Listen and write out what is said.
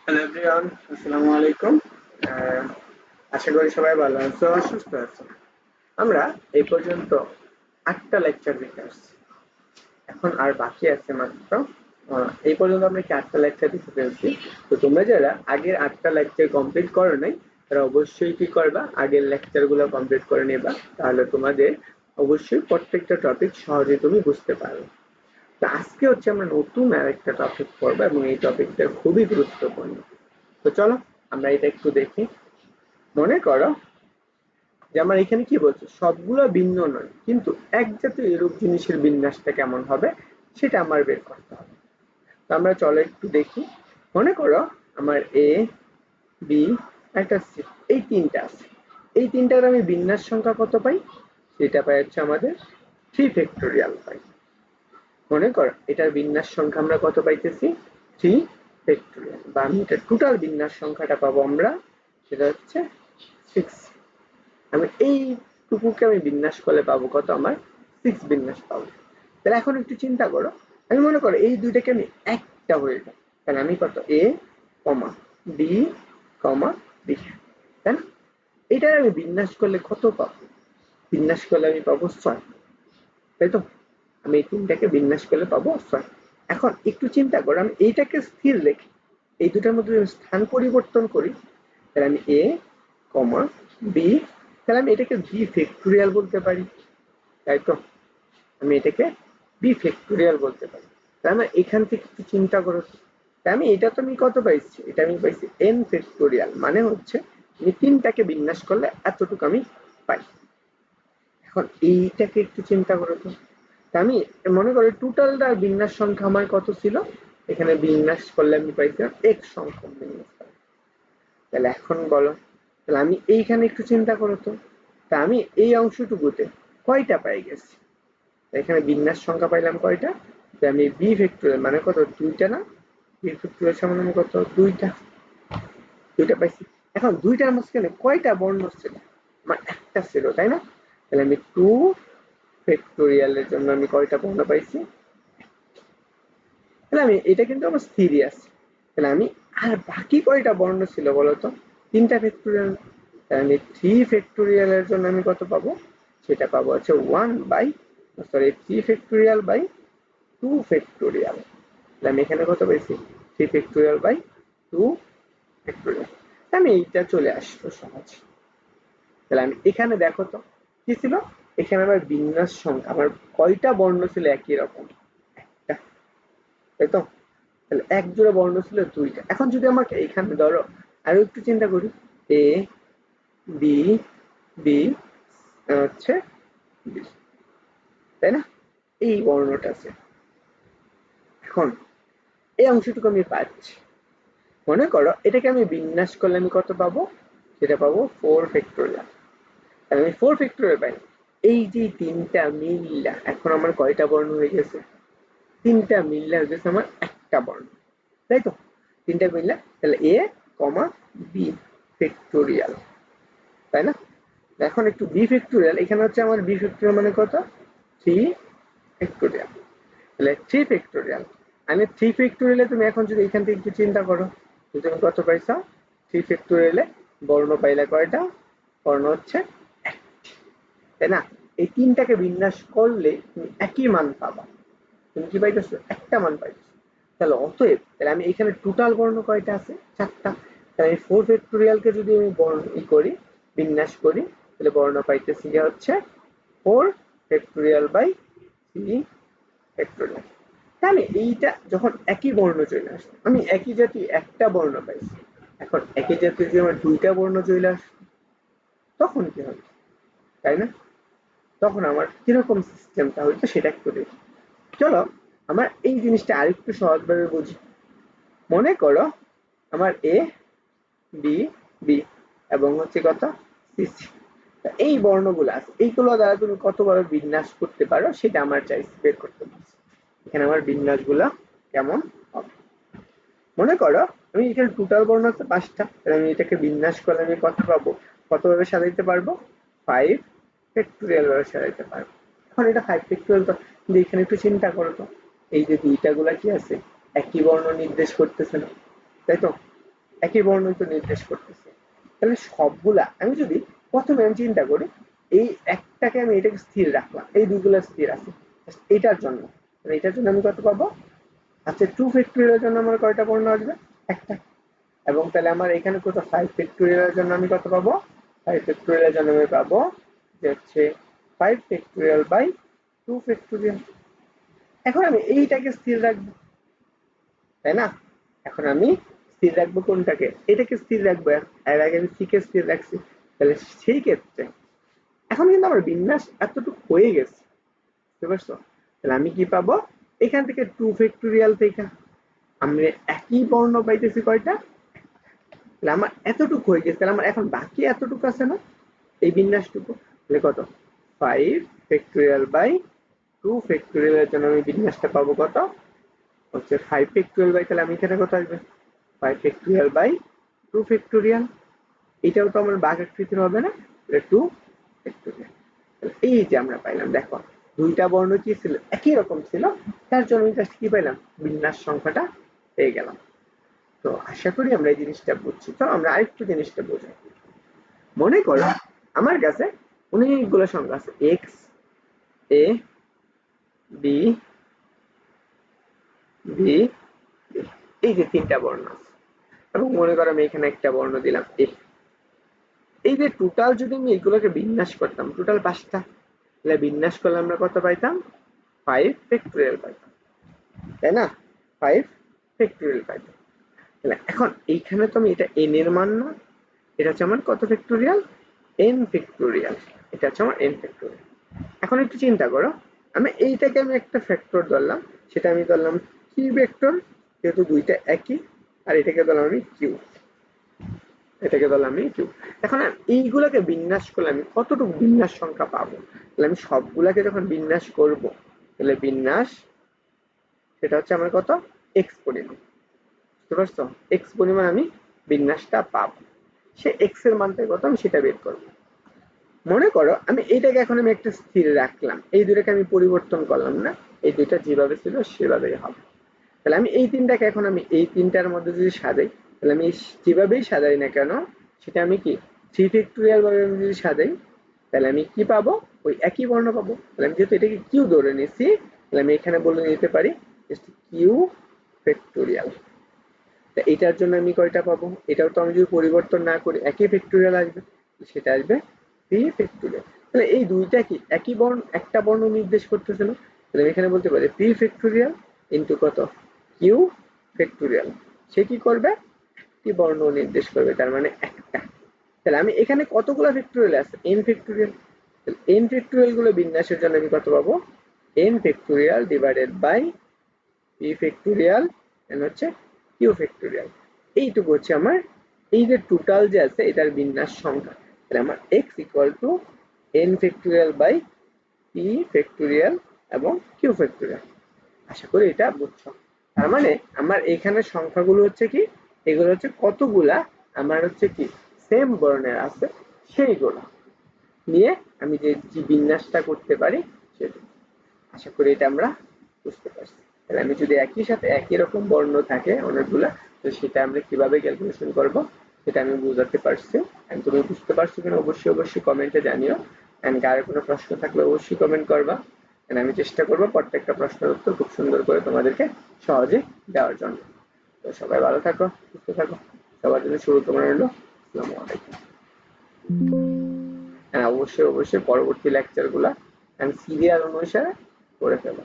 Hello everyone, আসসালামু আলাইকুম। আহ, আশা করি সবাই ভালো আছো, সুস্থ আছো। আমরা এই পর্যন্ত 8টা লেকচার দিতে আসছি। এখন আর বাকি আছে মাত্র এই পর্যন্ত আমরা কি 8টা লেকচার দিতে পেরেছি। তো তোমরা যারা আগের 8টা লেকচার কমপ্লিট করো নাই, তারা অবশ্যই কি করবা, আগের লেকচার গুলো কমপ্লিট করে নেবা। তাহলে তোমাদের অবশ্যই প্রত্যেকটা টপিক সহজে তুমি বুঝতে পারবে। তো আজকে হচ্ছে আমরা নতুন আরেকটা টপিক পড়বো এবং এই টপিকটা খুবই গুরুত্বপূর্ণ। তো চলো আমরা এটা একটু দেখি। মনে করো যে আমার এখানে কি বলছে, সবগুলো ভিন্ন নয় কিন্তু এক জাতীয় এরূপ জিনিসের বিন্যাসটা কেমন হবে সেটা আমার বের করতে হবে। তো আমরা চলো একটু দেখি। মনে করো আমার এ, বি, একটা সি, এই তিনটা আছে। এই তিনটার আমি বিন্যাস সংখ্যা কত পাই? সেটা পাই হচ্ছে আমাদের 3 ফ্যাক্টোরিয়াল পাই। মনে করো এটার বিন্যাস সংখ্যা আমরা কত পাইতেছি? 3 ফ্যাক্টোরিয়াল, বা আমি এটা টোটাল বিন্যাস সংখ্যাটা পাবো আমরা, সেটা হচ্ছে 6। আমি এইটুকুকে আমি বিন্যাস করলে পাবো কত? আমার 6 বিন্যাস পাবো। তাহলে এখন একটু চিন্তা করো, আমি মনে করো এই দুইটাকে আমি একটা হয়ে যাই, তাহলে আমি কত এ কমা বি কমা বি, তাই না? এটার আমি বিন্যাস করলে কত পাবো? বিন্যাস করলে আমি পাবো 6, তাই তো? আমি এই তিনটাকে বিন্যাস করলে পাবো 6। এখন একটু চিন্তা করো, আমি এইটাকে স্থির রেখে এই দুটার মধ্যে যদি স্থান পরিবর্তন করি, তাহলে আমি এ কমা বি, তাহলে আমি এটাকে বি ফ্যাক্টোরিয়াল বলতে পারি, তাই তো? আমি এটাকে বি ফ্যাক্টোরিয়াল বলতে পারি। তাই না? এখান থেকে একটু চিন্তা করো তো। তাই আমি এটা তো আমি কত পাইছি? এটা আমি পাইছি এন ফ্যাক্টোরিয়াল, মানে হচ্ছে আমি তিনটাকে বিন্যাস করলে এতটুকু আমি পাই। এখন এইটাকে একটু চিন্তা করো তো। তা আমি মনে করি টোটালটা বিন্যাস সংখ্যা আমার কত ছিল? এখানে বিন্যাস করলে আমি পাইছিলাম এক সংখ্যক বিন্যাস পাই। তাহলে এখন বলো, তাহলে আমি এইখানে একটু চিন্তা করো তো। তা আমি এই অংশটুকুতে কয়টা পাই গেছি? এখানে বিন্যাস সংখ্যা পাইলাম কয়টা? যে আমি বি ফ্যাক্টোরিয়াল মানে কত, দুইটা না? বি ফ্যাক্টোরিয়াল সমান আমি কত, দুইটা। দুইটা পাইছি। এখন দুইটার মাঝখানে কয়টা বর্ণ ছিল? আমার একটা ছিল, তাই না? তাহলে আমি টু ফ্যাক্টোরিয়ালের জন্য আমি কয়টা বর্ণ পাইছি? তাহলে আমি এটা কিন্তু আমার সিরিয়াস। তাহলে আমি আর বাকি কয়টা বর্ণ ছিল বলতো? তিনটা ফ্যাক্টোরিয়াল। তাহলে আমি 3 ফ্যাক্টোরিয়ালের জন্য আমি কত পাবো? সেটা পাবো হচ্ছে 3 ফ্যাক্টোরিয়াল। তাহলে আমি এখানে কত পাইছি? 3 ফ্যাক্টোরিয়াল। আমি এইটা চলে আসতো সহজ। তাহলে আমি এখানে দেখো তো কি ছিল, এখানে আমার বিন্যাস সংখ্যা আমার কয়টা বর্ণ ছিল একই রকম? একটা, তাই তো? তাহলে এক জোড়া বর্ণ ছিল দুইটা। এখন যদি আমাকে এখানে ধরো আরো একটু চিন্তা করি, এ বি বি হচ্ছে বি, তাই না? এই বর্ণটা আছে। এখন এই অংশটুকু আমি পাচ্ছি। মনে করো এটাকে আমি বিন্যাস করলে আমি কত পাবো? সেটা পাবো 4 ফ্যাক্টোরিয়াল। আমি 4 ফ্যাক্টোরিয়াল পাই। এই যে তিনটা মিললা এখন আমার কয়টা বর্ণ হয়ে গেছে? তিনটা মিললা হয়ে গেছে আমার একটা বর্ণ, তাই তো? তিনটা মিললা, তাহলে এ কমা বি ফ্যাক্টোরিয়াল, তাই না? এখন একটু বি ফ্যাক্টোরিয়াল, এখানে হচ্ছে আমার বি ফ্যাক্টোরিয়াল মানে কত? 3 ফ্যাক্টোরিয়াল। তাহলে 3 ফ্যাক্টোরিয়াল, আমি 3 ফ্যাক্টোরিয়ালে তুমি এখন যদি এখান থেকে একটু চিন্তা করো, তুমি কত পাইছো? 3 ফ্যাক্টোরিয়ালে বর্ণ পাইলে কয়টা? বর্ণ হচ্ছে একটি, তাই না? এই তিনটাকে বিন্যাস করলে তুমি একই মান পাবা। তুমি কি পাইতেছো? একটা মান পাইতেছো। তাহলে অতএব তাহলে আমি এখানে টোটাল বর্ণ কয়টা আছে? 4টা। তাহলে আমি 4 ফ্যাক্টোরিয়ালকে যদি আমি বর্ণ করি, বিন্যাস করি, তাহলে বর্ণ পাইতেছি যে হচ্ছে 4 ফ্যাক্টোরিয়াল/3 ফ্যাক্টোরিয়াল। তাহলে এইটা যখন একই বর্ণ চলে আসে, আমি একই জাতি একটা বর্ণ পাইছি, এখন একই জাতি যদি আমার দুইটা বর্ণ চলে আসে তখন কি হবে, তাই না? তখন আমার কিরকম সিস্টেমটা হইতো সেটা একটু দেখি। চলো আমার এই জিনিসটা আরেকটু সহজভাবে বুঝি। মনে করো আমার এ বি বি এবং হচ্ছে কত, সি সি। এই বর্ণগুলো আছে, এইগুলো দ্বারা তুমি কতভাবে বিন্যাস করতে পারো সেটা আমার চাই বের করতে পারছি। এখানে আমার বিন্যাস গুলা কেমন হবে? মনে করো আমি এখানে টোটাল বর্ণ আছে 5টা, আমি এটাকে বিন্যাস করলে আমি কত পাবো? কতভাবে সাজাইতে পারবো? 5 ফ্যাক্টোরিয়াল ভাবে সাজাইতে পারবো। এখন এটা 5 ফ্যাক্টোরিয়াল তো, কিন্তু এখানে একটু চিন্তা করো তো, এই যে দুইটা গুলা কি আছে, একই বর্ণ নির্দেশ করতেছে না, তাই তো? একই বর্ণ তো নির্দেশ করতেছে। তাহলে সবগুলা আমি যদি প্রথমে আমি চিন্তা করি, এই একটাকে আমি এটাকে স্থির রাখলাম, এই দুইগুলা স্থির আছে এটার জন্য, এটার জন্য আমি কত পাবো? আচ্ছা 2 ফ্যাক্টোরিয়ালের জন্য আমার কয়টা বর্ণ আসবে? একটা। এবং তাহলে আমার এখানে কত 5 ফ্যাক্টোরিয়ালের জন্য আমি কত পাবো? 5 ফ্যাক্টোরিয়ালের জন্য আমি পাবো যে হচ্ছে 5 ফ্যাক্টোরিয়াল বাই 2 ফ্যাক্টোরিয়াল। এখন আমি এইটাকে স্থির রাখবো, তাই না? এখন আমি স্থির রাখবো কোনটাকে? এটাকে স্থির রাখবো। এর আগে আমি সি কে স্থির রাখছি। তাহলে সেই ক্ষেত্রে এখন কিন্তু আমার বিন্যাস এতটুকু হয়ে গেছে, বুঝতে পারছো? তাহলে আমি কি পাবো? এখান থেকে 2 ফ্যাক্টোরিয়াল থেকে আমরা একই বর্ণ পাইতেছি কয়টা? তাহলে আমার এতটুকু হয়ে গেছে, তাহলে আমার এখন বাকি এতটুকু আছে না, এই বিন্যাসটুকু, তাহলে কত? 5 ফ্যাক্টোরিয়াল বাই 2 ফ্যাক্টোরিয়ালের জন্য আমি বিন্যাসটা পাবো কত? হচ্ছে 5 ফ্যাক্টোরিয়াল বাই, তাহলে আমি এখানে কত আসবে? 5 ফ্যাক্টোরিয়াল বাই 2 ফ্যাক্টোরিয়াল। এটাও তো আমার ভাগ আকৃতির হবে না? 2 ফ্যাক্টোরিয়াল। এই যে আমরা পাইলাম, দেখো দুইটা বর্ণ কি ছিল? একই রকম ছিল, তার জন্য আমি জাস্ট কি পাইলাম? বিন্যাস সংখ্যাটা পেয়ে গেলাম। তো আশা করি আমরা এই জিনিসটা বুঝছি। তো আমরা আরেকটু জিনিসটা বুঝি। মনে করো আমার কাছে অনেকগুলো সংখ্যা আছে, এক্স, এ, বি, বি, এই যে তিনটা বর্ণ আছে, এবং মনে করো আমি এখানে একটা বর্ণ দিলাম এ। এই যে টোটাল যদি আমি এগুলোকে বিন্যাস করতাম, টোটাল 5টা, তাহলে বিন্যাস করলে আমরা কত পাইতাম? 5 ফ্যাক্টোরিয়াল পাইতাম, তাই না? 5 ফ্যাক্টোরিয়াল পাইতাম। তাহলে এখন এইখানে তো আমি এটা এন এর মান না, এটা হচ্ছে আমার কত ফ্যাক্টোরিয়াল? N factorial. এটা হচ্ছে আমার এন ফ্যাক্টোরিয়াল। এখন একটু চিন্তা করো, আমি এইটাকে আমি একটা ফ্যাক্টর ধরলাম, সেটা আমি ধরলাম কিউ ভেক্টর, যেহেতু দুইটা একই, আর এটাকে ধরলাম আমি কিউ, এটাকে ধরলাম আমি কিউ। এখন এইগুলাকে বিন্যাস করলে আমি কতটুকু বিন্যাস সংখ্যা পাবো? তাহলে আমি সবগুলাকে যখন বিন্যাস করব, তাহলে বিন্যাস সেটা হচ্ছে আমার কত? এক্স পরিমাণ, বুঝতে পারছো? এক্স পরিমাণ আমি বিন্যাসটা পাবো। সে এক্স এর মানটা কত আমি সেটা বের করবো। মনে করো আমি এইটাকে এখন আমি একটা স্থির রাখলাম, এই দুটাকে আমি পরিবর্তন করলাম না, এই দুইটা যেভাবে ছিল সেভাবেই হবে। তাহলে আমি এই তিনটাকে এখন আমি এই তিনটার মধ্যে যদি সাজাই, তাহলে আমি যেভাবেই সাজাই না কেন, সেটা আমি কি 3 ফ্যাক্টোরিয়াল ভাবে আমি যদি সাজাই, তাহলে আমি কি পাবো? ওই একই বর্ণ পাবো। তাহলে আমি যেহেতু এটাকে কিউ ধরে নিছি, তাহলে আমি এখানে বলে নিতে পারি কিউ ফ্যাক্টোরিয়াল। এটার জন্য আমি কয়টা পাবো? এটাও তো আমি যদি পরিবর্তন না করি একই ফ্যাক্টোরিয়াল আসবে, সেটা আসবে 3 ফ্যাক্টোরিয়াল। তাহলে এই দুইটা কি একই বর্ণ, একটা বর্ণ নির্দেশ করতেছে না? তাহলে আমি এখানে বলতে পারি 3 ফ্যাক্টোরিয়াল ইন্টু কত? Q factorial. সে কি করবে? একটি বর্ণ নির্দেশ করবে, তার মানে একটা। তাহলে আমি এখানে কতগুলো ফ্যাক্টোরিয়াল আছে? N factorial. এন ফ্যাক্টোরিয়াল গুলো বিন্যাসের জন্য আমি কত পাবো? N factorial divided by p factorial and হচ্ছে কিউ ফ্যাক্টোরিয়াল। এইটুকু হচ্ছে আমার এই যে টোটাল যে আছে এটার বিন্যাস সংখ্যা। তাহলে আমার x equal to n factorial by p factorial এবং q ফ্যাক্টোরিয়াল। আশা করি এটা বুঝছো। তার মানে আমার এখানে সংখ্যাগুলো হচ্ছে কি, এগুলো হচ্ছে কতগুলা আমার হচ্ছে কি সেম বর্ণের আছে, সেইগুলো নিয়ে আমি যে বিন্যাসটা করতে পারি সেটা। আশা করি এটা আমরা বুঝতে পারছি। তাহলে আমি যদি একই সাথে একই রকম বর্ণ থাকে অনেকগুলা, তো সেটা আমরা কিভাবে ক্যালকুলেশন করব সেটা আমি বুঝাতে পারছি। এন্ড তুমি বুঝতে পারছো কিনা অবশ্যই অবশ্যই কমেন্টে জানিও। এন্ড কারো কোনো প্রশ্ন থাকলে অবশ্যই কমেন্ট করবা। এন্ড আমি চেষ্টা করব প্রত্যেকটা প্রশ্নের উত্তর খুব সুন্দর করে তোমাদেরকে সহজে দেওয়ার জন্য। তো সবাই ভালো থাকো, সুস্থ থাকো। সবার জন্য শুভকামনা রইল। আসসালামু আলাইকুম। অবশ্যই অবশ্যই পরবর্তী লেকচারগুলা এন্ড সিরিয়াল অনুসারে করে ফেলো।